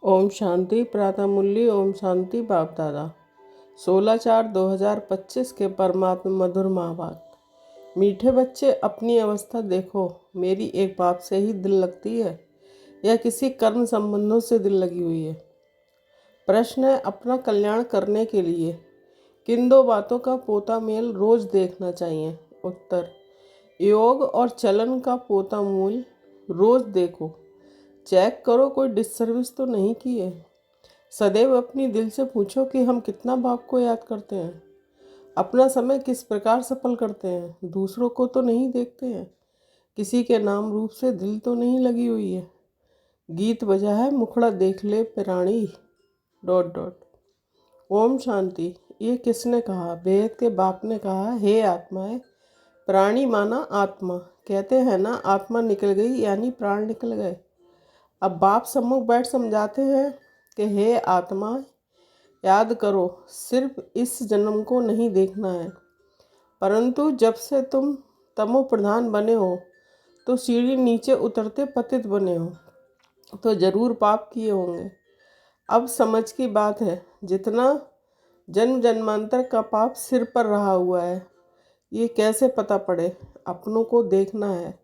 ओम शांति प्रातः मुरली। ओम शांति बाप दादा 16/4/2025 के परमात्मा मधुर महावाक। मीठे बच्चे, अपनी अवस्था देखो। मेरी एक बात से ही दिल लगती है या किसी कर्म संबंधों से दिल लगी हुई है? प्रश्न है, अपना कल्याण करने के लिए किन दो बातों का पोता मेल रोज देखना चाहिए? उत्तर, योग और चलन का पोता मूल रोज देखो। चेक करो कोई डिससर्विस तो नहीं की है। सदैव अपनी दिल से पूछो कि हम कितना बाप को याद करते हैं, अपना समय किस प्रकार सफल करते हैं, दूसरों को तो नहीं देखते हैं, किसी के नाम रूप से दिल तो नहीं लगी हुई है। गीत बजा है, मुखड़ा देख ले प्राणी ... ओम शांति। ये किसने कहा? बेहद के बाप ने कहा, हे आत्माएं। प्राणी माना आत्मा। कहते हैं ना, आत्मा निकल गई यानी प्राण निकल गए। अब बाप सम्मुख बैठ समझाते हैं कि हे आत्मा, याद करो, सिर्फ इस जन्म को नहीं देखना है, परंतु जब से तुम तमो प्रधान बने हो तो सीढ़ी नीचे उतरते पतित बने हो तो जरूर पाप किए होंगे। अब समझ की बात है, जितना जन्म जन्मांतर का पाप सिर पर रहा हुआ है, ये कैसे पता पड़े? अपनों को देखना है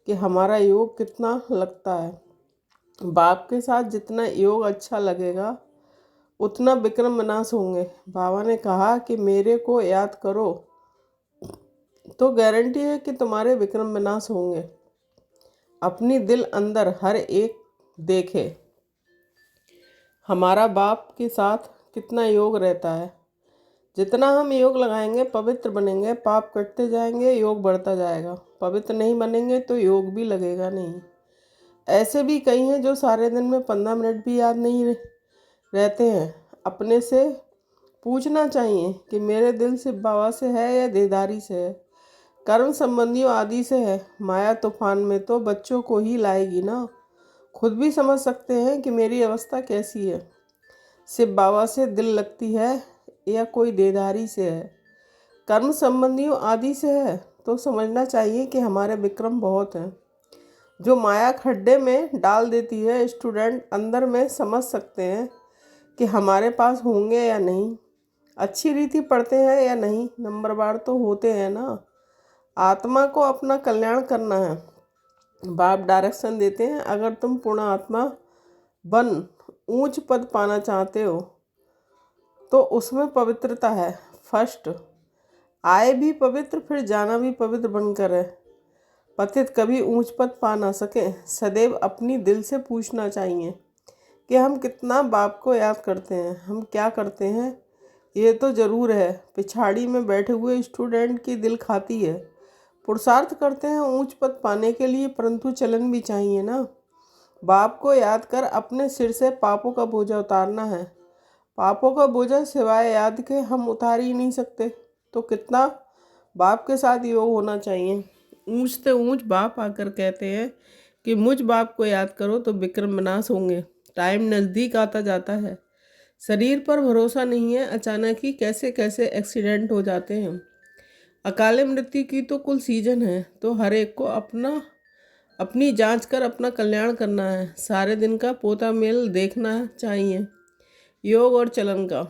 कि हमारा योग कितना लगता है। बाप के साथ जितना योग अच्छा लगेगा उतना विक्रम विनाश होंगे। बाबा ने कहा कि मेरे को याद करो तो गारंटी है कि तुम्हारे विक्रम विनाश होंगे। अपनी दिल अंदर हर एक देखे हमारा बाप के साथ कितना योग रहता है। जितना हम योग लगाएंगे पवित्र बनेंगे, पाप कटते जाएंगे, योग बढ़ता जाएगा। पवित्र नहीं बनेंगे तो योग भी लगेगा नहीं। ऐसे भी कई हैं जो सारे दिन में 15 मिनट भी याद नहीं रहते हैं। अपने से पूछना चाहिए कि मेरे दिल से बाबा से है या देदारी से है, कर्म संबंधियों आदि से है। माया तूफान में तो बच्चों को ही लाएगी ना। खुद भी समझ सकते हैं कि मेरी अवस्था कैसी है। सिर्फ बाबा से दिल लगती है या कोई देदारी से है, कर्म संबंधियों आदि से है, तो समझना चाहिए कि हमारे विक्रम बहुत हैं जो माया खड्डे में डाल देती है। स्टूडेंट अंदर में समझ सकते हैं कि हमारे पास होंगे या नहीं, अच्छी रीति पढ़ते हैं या नहीं, नंबरवार तो होते हैं ना। आत्मा को अपना कल्याण करना है। बाप डायरेक्शन देते हैं, अगर तुम पूर्ण आत्मा बन ऊंच पद पाना चाहते हो तो उसमें पवित्रता है। फर्स्ट आए भी पवित्र, फिर जाना भी पवित्र बनकर है। पतित कभी ऊंच पद पा ना सके। सदैव अपनी दिल से पूछना चाहिए कि हम कितना बाप को याद करते हैं, हम क्या करते हैं। ये तो ज़रूर है, पिछाड़ी में बैठे हुए स्टूडेंट की दिल खाती है। पुरुषार्थ करते हैं ऊंच पद पाने के लिए, परंतु चलन भी चाहिए ना। बाप को याद कर अपने सिर से पापों का बोझा उतारना है। पापों का बोझा सिवाय याद के हम उतार ही नहीं सकते। तो कितना बाप के साथ योग होना चाहिए। ऊंच से ऊंच बाप आकर कहते हैं कि मुझ बाप को याद करो तो विक्रम विनाश होंगे। टाइम नज़दीक आता जाता है, शरीर पर भरोसा नहीं है। अचानक ही कैसे कैसे एक्सीडेंट हो जाते हैं। अकाले मृत्यु की तो कुल सीजन है, तो हर एक को अपनी जांच कर अपना कल्याण करना है। सारे दिन का पोता मेल देखना चाहिए, योग और चलन का।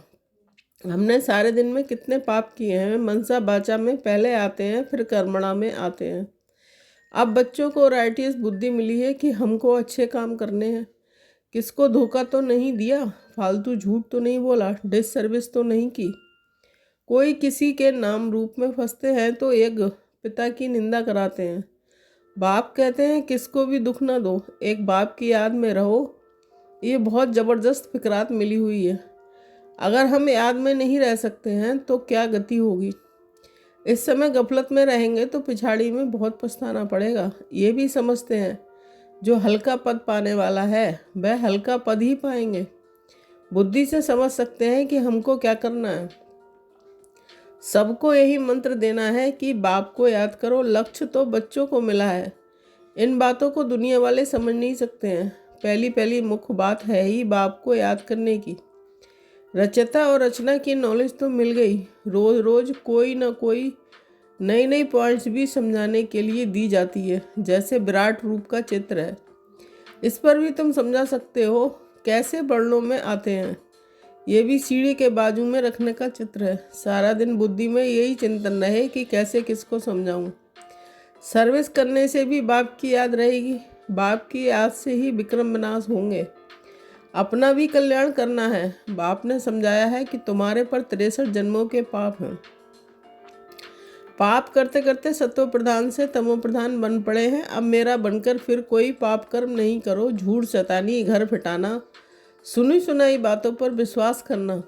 हमने सारे दिन में कितने पाप किए हैं। मनसा बाचा में पहले आते हैं, फिर कर्मणा में आते हैं। अब बच्चों को राइटियस बुद्धि मिली है कि हमको अच्छे काम करने हैं। किसको धोखा तो नहीं दिया, फालतू झूठ तो नहीं बोला, डिससर्विस तो नहीं की। कोई किसी के नाम रूप में फंसते हैं तो एक पिता की निंदा कराते हैं। बाप कहते हैं किसको भी दुख ना दो, एक बाप की याद में रहो। ये बहुत ज़बरदस्त फिक्रात मिली हुई है। अगर हम याद में नहीं रह सकते हैं तो क्या गति होगी। इस समय गफलत में रहेंगे तो पिछाड़ी में बहुत पछताना पड़ेगा। ये भी समझते हैं जो हल्का पद पाने वाला है वह हल्का पद ही पाएंगे। बुद्धि से समझ सकते हैं कि हमको क्या करना है। सबको यही मंत्र देना है कि बाप को याद करो। लक्ष्य तो बच्चों को मिला है, इन बातों को दुनिया वाले समझ नहीं सकते हैं। पहली मुख्य बात है ही बाप को याद करने की। रचयिता और रचना की नॉलेज तो मिल गई, रोज रोज कोई ना कोई नई पॉइंट्स भी समझाने के लिए दी जाती है। जैसे विराट रूप का चित्र है, इस पर भी तुम समझा सकते हो कैसे वर्णों में आते हैं। ये भी सीढ़ी के बाजू में रखने का चित्र है। सारा दिन बुद्धि में यही चिंतन रहे कि कैसे किसको समझाऊं। सर्विस करने से भी बाप की याद रहेगी। बाप की याद से ही विक्रम विनाश होंगे। अपना भी कल्याण करना है। बाप ने समझाया है कि तुम्हारे पर 63 जन्मों के पाप हैं। पाप करते करते सत्व प्रधान से तमो प्रधान बन पड़े हैं। अब मेरा बनकर फिर कोई पाप कर्म नहीं करो। झूठ, शैतानी, घर फिटाना, सुनी सुनाई बातों पर विश्वास करना,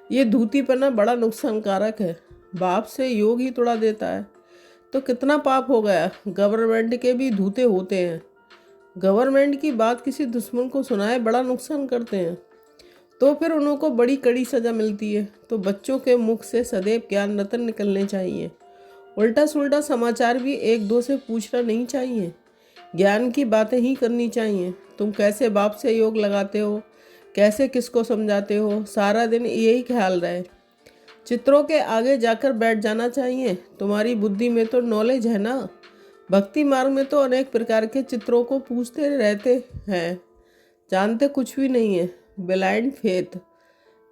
ये धूतीपना बड़ा नुकसानकारक है। बाप से योग ही तोड़ा देता है तो कितना पाप हो गया। गवर्नमेंट के भी धूते होते हैं। गवर्नमेंट की बात किसी दुश्मन को सुनाए बड़ा नुकसान करते हैं तो फिर उनको बड़ी कड़ी सज़ा मिलती है। तो बच्चों के मुख से सदैव ज्ञान रतन निकलने चाहिए। उल्टा सुल्टा समाचार भी एक दो से पूछना नहीं चाहिए। ज्ञान की बातें ही करनी चाहिए। तुम कैसे बाप से योग लगाते हो, कैसे किसको समझाते हो, सारा दिन यही ख्याल रहे। चित्रों के आगे जाकर बैठ जाना चाहिए। तुम्हारी बुद्धि में तो नॉलेज है ना। भक्ति मार्ग में तो अनेक प्रकार के चित्रों को पूछते रहते हैं, जानते कुछ भी नहीं है। ब्लाइंड फेथ,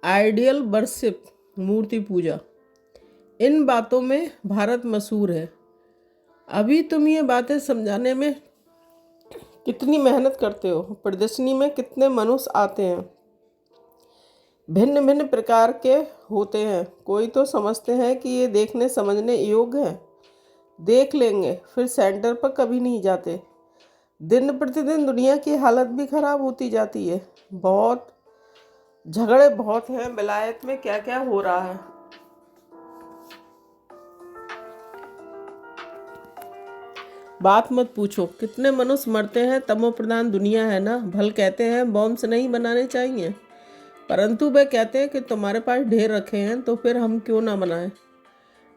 आइडियल वर्शिप, मूर्ति पूजा, इन बातों में भारत मशहूर है। अभी तुम ये बातें समझाने में कितनी मेहनत करते हो। प्रदर्शनी में कितने मनुष्य आते हैं, भिन्न भिन्न प्रकार के होते हैं। कोई तो समझते हैं कि ये देखने समझने योग्य है, देख लेंगे, फिर सेंटर पर कभी नहीं जाते। दिन प्रतिदिन दुनिया की हालत भी खराब होती जाती है। बहुत झगड़े बहुत हैं। विलायत में क्या क्या हो रहा है। बात मत पूछो। कितने मनुष्य मरते हैं। तमो प्रधान दुनिया है ना। भल कहते हैं बॉम्ब्स नहीं बनाने चाहिए, परंतु वे कहते हैं कि तुम्हारे पास ढेर रखे हैं तो फिर हम क्यों ना बनाएं।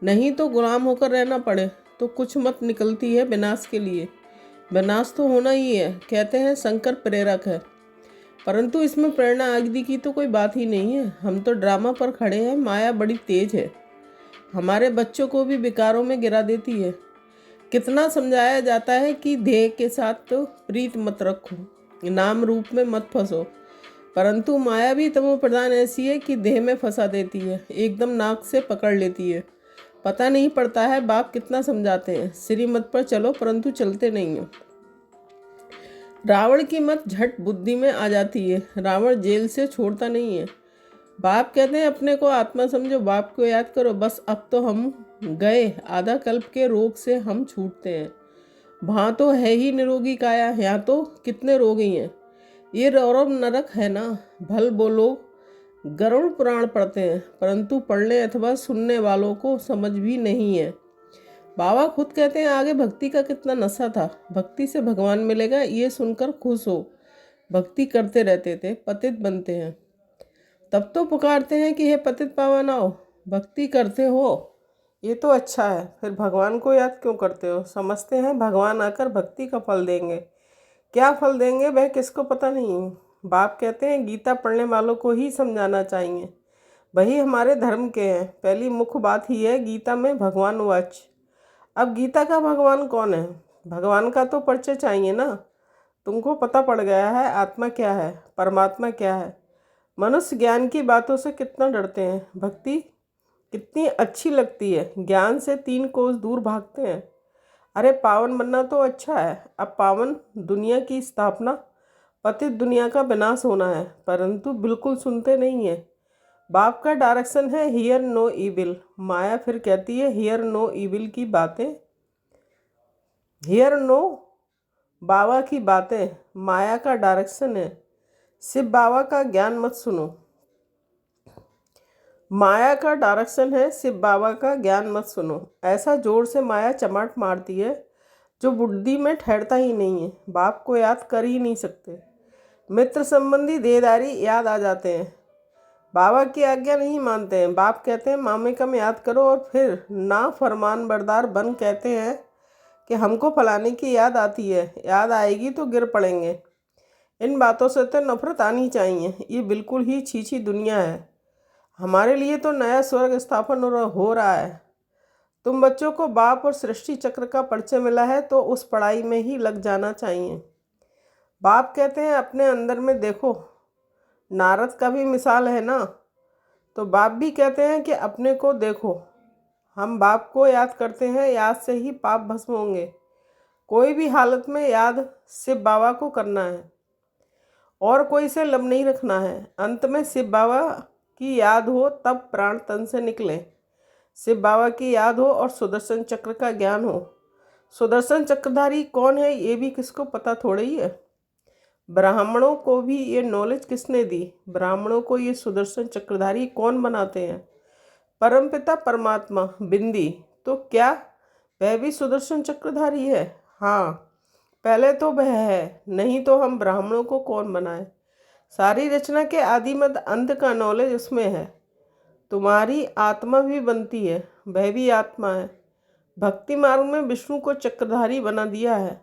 नहीं तो गुलाम होकर रहना पड़े। तो कुछ मत निकलती है विनाश के लिए। विनाश तो होना ही है। कहते हैं शंकर प्रेरक है, परंतु इसमें प्रेरणा आदि की तो कोई बात ही नहीं है। हम तो ड्रामा पर खड़े हैं। माया बड़ी तेज है, हमारे बच्चों को भी विकारों में गिरा देती है। कितना समझाया जाता है कि देह के साथ तो प्रीत मत रखो, नाम रूप में मत फंसो, परंतु माया भी तमो प्रधान ऐसी है कि देह में फंसा देती है, एकदम नाक से पकड़ लेती है। पता नहीं पड़ता है बाप कितना समझाते हैं। श्रीमत पर चलो परंतु चलते नहीं हो। रावण की मत झट बुद्धि में आ जाती है। रावण जेल से छोड़ता नहीं है। बाप कहते हैं अपने को आत्मा समझो, बाप को याद करो। बस अब तो हम गए। आधा कल्प के रोग से हम छूटते हैं। वहाँ तो है ही निरोगी काया, यहाँ तो कितने रोगी हैं। ये रौरव नरक है ना। भल बोलो गरुड़ पुराण पढ़ते हैं, परंतु पढ़ने अथवा सुनने वालों को समझ भी नहीं है। बाबा खुद कहते हैं आगे भक्ति का कितना नशा था। भक्ति से भगवान मिलेगा ये सुनकर खुश हो। भक्ति करते रहते थे, पतित बनते हैं। तब तो पुकारते हैं कि हे पतित पावन आओ। भक्ति करते हो ये तो अच्छा है, फिर भगवान को याद क्यों करते हो। समझते हैं भगवान आकर भक्ति का फल देंगे। क्या फल देंगे वह किसको पता नहीं। बाप कहते हैं गीता पढ़ने वालों को ही समझाना चाहिए, वही हमारे धर्म के हैं। पहली मुख्य बात ही है गीता में भगवान वाच। अब गीता का भगवान कौन है। भगवान का तो परिचय चाहिए ना। तुमको पता पड़ गया है आत्मा क्या है, परमात्मा क्या है। मनुष्य ज्ञान की बातों से कितना डरते हैं। भक्ति कितनी अच्छी लगती है। ज्ञान से 3 कोस दूर भागते हैं। अरे पावन बनना तो अच्छा है। अब पावन दुनिया की स्थापना, पतित दुनिया का विनाश होना है, परंतु बिल्कुल सुनते नहीं है। बाप का डायरेक्शन है हियर नो ईविल। माया फिर कहती है हियर नो ईविल की बातें, हियर नो बाबा की बातें। माया का डायरेक्शन है शिव बाबा का ज्ञान मत सुनो। माया का डायरेक्शन है शिव बाबा का ज्ञान मत सुनो। ऐसा जोर से माया चमाट मारती है जो बुद्धि में ठहरता ही नहीं है। बाप को याद कर ही नहीं सकते। मित्र संबंधी देहदारी याद आ जाते हैं, बाबा की आज्ञा नहीं मानते हैं। बाप कहते हैं मामे कम याद करो और फिर ना फरमान बरदार बन कहते हैं कि हमको फलाने की याद आती है, याद आएगी तो गिर पड़ेंगे। इन बातों से तो नफरत आनी चाहिए। ये बिल्कुल ही छीछी दुनिया है। हमारे लिए तो नया स्वर्ग स्थापन हो रहा है। तुम बच्चों को बाप और सृष्टि चक्र का परिचय मिला है तो उस पढ़ाई में ही लग जाना चाहिए। बाप कहते हैं अपने अंदर में देखो, नारद का भी मिसाल है ना। तो बाप भी कहते हैं कि अपने को देखो, हम बाप को याद करते हैं, याद से ही पाप भस्म होंगे। कोई भी हालत में याद शिव बाबा को करना है और कोई से लब नहीं रखना है। अंत में शिव बाबा की याद हो तब प्राण तन से निकले। शिव बाबा की याद हो और सुदर्शन चक्र का ज्ञान हो। सुदर्शन चक्रधारी कौन है ये भी किसको पता थोड़ा ही है। ब्राह्मणों को भी ये नॉलेज किसने दी? ब्राह्मणों को ये सुदर्शन चक्रधारी कौन बनाते हैं? परमपिता परमात्मा। बिंदी तो क्या वह भी सुदर्शन चक्रधारी है? हाँ, पहले तो वह है, नहीं तो हम ब्राह्मणों को कौन बनाए। सारी रचना के आदि मध्य अंत का नॉलेज उसमें है। तुम्हारी आत्मा भी बनती है, वह भी आत्मा है। भक्ति मार्ग में विष्णु को चक्रधारी बना दिया है।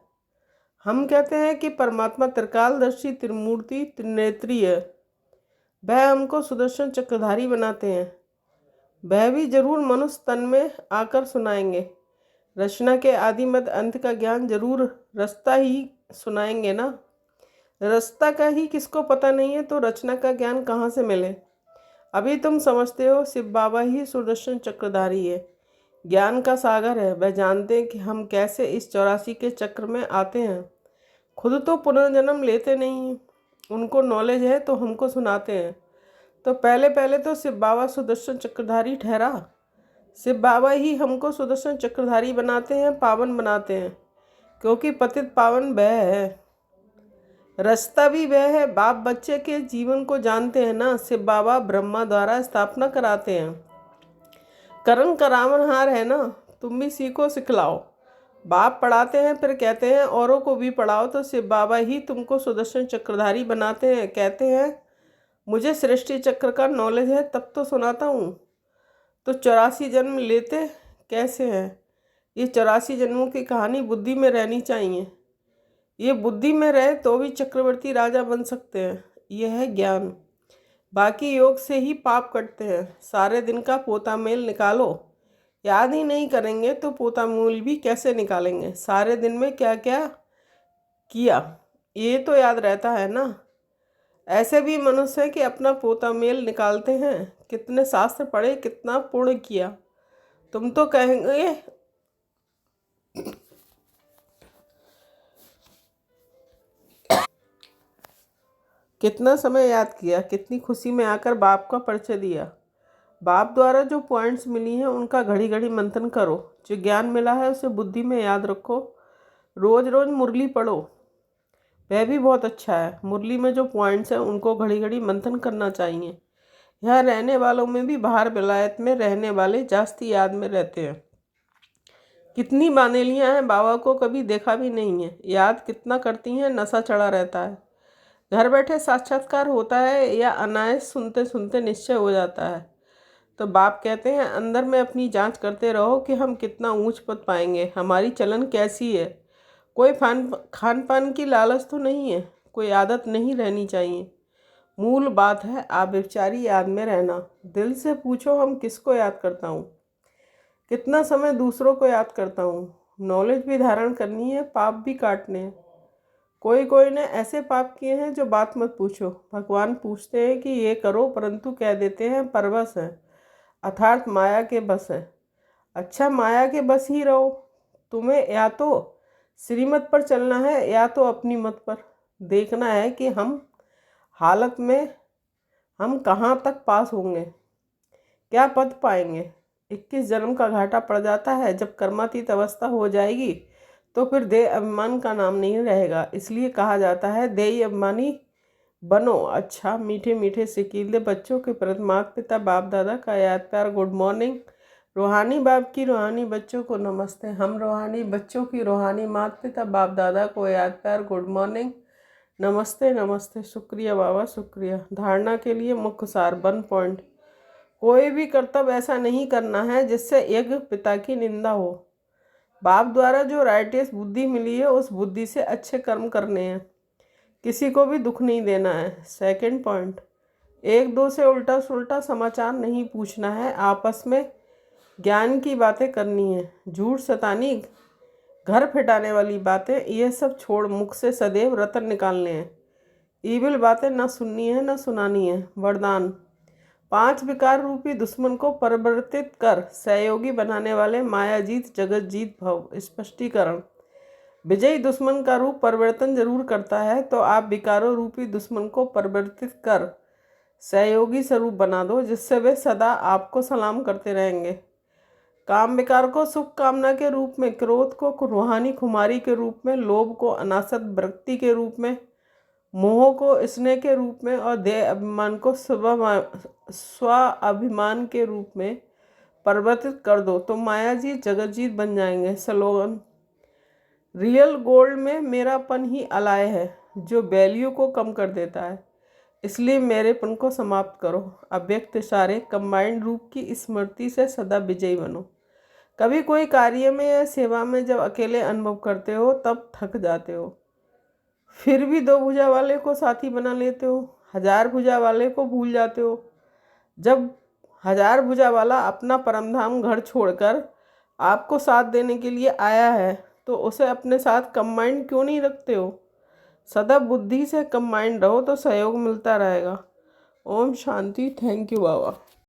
हम कहते हैं कि परमात्मा त्रिकालदर्शी, त्रिमूर्ति, त्रिनेत्री है। वह हमको सुदर्शन चक्रधारी बनाते हैं। वह भी जरूर मनुष्य तन में आकर सुनाएंगे। रचना के आदि मध्य अंत का ज्ञान जरूर रास्ता ही सुनाएंगे ना। रास्ता का ही किसको पता नहीं है तो रचना का ज्ञान कहाँ से मिले? अभी तुम समझते हो शिव बाबा ही सुदर्शन चक्रधारी है, ज्ञान का सागर है। वह जानते हैं कि हम कैसे इस 84 के चक्र में आते हैं। खुद तो पुनर्जन्म लेते नहीं हैं, उनको नॉलेज है तो हमको सुनाते हैं। तो पहले पहले तो शिव बाबा सुदर्शन चक्रधारी ठहरा। शिव बाबा ही हमको सुदर्शन चक्रधारी बनाते हैं, पावन बनाते हैं, क्योंकि पतित पावन वह है, रास्ता भी वह है। बाप बच्चे के जीवन को जानते हैं ना। शिव बाबा ब्रह्मा द्वारा स्थापना कराते हैं। करण करावनहार है ना। तुम भी सीखो, सिखलाओ। बाप पढ़ाते हैं, फिर कहते हैं औरों को भी पढ़ाओ। तो शिव बाबा ही तुमको सुदर्शन चक्रधारी बनाते हैं। कहते हैं मुझे सृष्टि चक्र का नॉलेज है तब तो सुनाता हूँ। तो 84 जन्म लेते कैसे हैं? ये 84 जन्मों की कहानी बुद्धि में रहनी चाहिए। ये बुद्धि में रहे तो भी चक्रवर्ती राजा बन सकते हैं। यह है ज्ञान। बाकी योग से ही पाप कटते हैं। सारे दिन का पोता मेल निकालो। याद ही नहीं करेंगे तो पोता मूल भी कैसे निकालेंगे? सारे दिन में क्या क्या किया ये तो याद रहता है ना। ऐसे भी मनुष्य है कि अपना पोता मेल निकालते हैं। कितने शास्त्र पढ़े, कितना पुण्य किया। तुम तो कहेंगे कितना समय याद किया, कितनी खुशी में आकर बाप का परिचय दिया। बाप द्वारा जो पॉइंट्स मिली हैं उनका घड़ी घड़ी मंथन करो। जो ज्ञान मिला है उसे बुद्धि में याद रखो। रोज रोज मुरली पढ़ो, वह भी बहुत अच्छा है। मुरली में जो पॉइंट्स हैं उनको घड़ी घड़ी मंथन करना चाहिए। यहाँ रहने वालों में भी बाहर विलायत में रहने वाले जास्ती याद में रहते हैं। कितनी बानेलियाँ हैं, बाबा को कभी देखा भी नहीं है। याद कितना करती हैं, नशा चढ़ा रहता है। घर बैठे साक्षात्कार होता है या अनायास सुनते सुनते निश्चय हो जाता है। तो बाप कहते हैं अंदर में अपनी जांच करते रहो कि हम कितना ऊंच पद पाएंगे, हमारी चलन कैसी है। कोई खान पान की लालच तो नहीं है, कोई आदत नहीं रहनी चाहिए। मूल बात है आप बेचारी याद में रहना। दिल से पूछो हम किसको याद करता हूँ, कितना समय दूसरों को याद करता हूँ। नॉलेज भी धारण करनी है, पाप भी काटने हैं। कोई कोई ने ऐसे पाप किए हैं जो बात मत पूछो। भगवान पूछते हैं कि ये करो, परंतु कह देते हैं परवश है, अर्थात माया के बस है। अच्छा, माया के बस ही रहो। तुम्हें या तो श्रीमत पर चलना है या तो अपनी मत पर। देखना है कि हम हालत में हम कहाँ तक पास होंगे, क्या पद पाएंगे। 21 जन्म का घाटा पड़ जाता है। जब कर्मातीत अवस्था हो जाएगी तो फिर देह अभिमान का नाम नहीं रहेगा। इसलिए कहा जाता है देही अभिमानी बनो। अच्छा, मीठे मीठे सिकीले बच्चों के प्रति माता पिता बाप दादा का याद प्यार गुड मॉर्निंग। रूहानी बाप की रूहानी बच्चों को नमस्ते। हम रूहानी बच्चों की रूहानी माता पिता बाप दादा को याद प्यार गुड मॉर्निंग, नमस्ते नमस्ते। शुक्रिया बाबा, शुक्रिया। धारणा के लिए मुख्य सार 1 पॉइंट। कोई भी कर्तव्य ऐसा नहीं करना है जिससे एक पिता की निंदा हो। बाप द्वारा जो राइटियस बुद्धि मिली है उस बुद्धि से अच्छे कर्म करने हैं, किसी को भी दुख नहीं देना है। 2 पॉइंट, एक दो से उल्टा सुल्टा समाचार नहीं पूछना है, आपस में ज्ञान की बातें करनी है। झूठ शैतानी घर फिटाने वाली बातें ये सब छोड़ मुख से सदैव रतन निकालने हैं। ईविल बातें न सुननी है न सुनानी है। वरदान, 5 विकार रूपी दुश्मन को परिवर्तित कर सहयोगी बनाने वाले मायाजीत जगत जीत भव। स्पष्टीकरण, विजयी दुश्मन का रूप परिवर्तन जरूर करता है, तो आप विकारों रूपी दुश्मन को परिवर्तित कर सहयोगी स्वरूप बना दो, जिससे वे सदा आपको सलाम करते रहेंगे। काम विकार को शुभ कामना के रूप में, क्रोध को रूहानी खुमारी के रूप में, लोभ को अनासक्त वृत्ति के रूप में, मोह को स्नेह के रूप में और देह अभिमान को स्वाभिमान के रूप में परिवर्तित कर दो, तो मायाजीत जगतजीत बन जाएंगे। स्लोगन, रियल गोल्ड में मेरापन ही अलाय है, जो वैल्यू को कम कर देता है, इसलिए मेरेपन को समाप्त करो। अव्यक्त इशारे, कंबाइंड रूप की स्मृति से सदा विजयी बनो। कभी कोई कार्य में या सेवा में जब अकेले अनुभव करते हो तब थक जाते हो, फिर भी 2 भुजा वाले को साथी बना लेते हो, 1000 भुजा वाले को भूल जाते हो। जब 1000 भुजा वाला अपना परमधाम घर छोड़कर आपको साथ देने के लिए आया है, तो उसे अपने साथ कंबाइंड क्यों नहीं रखते हो? सदा बुद्धि से कंबाइंड रहो तो सहयोग मिलता रहेगा। ओम शांति। Thank you Baba.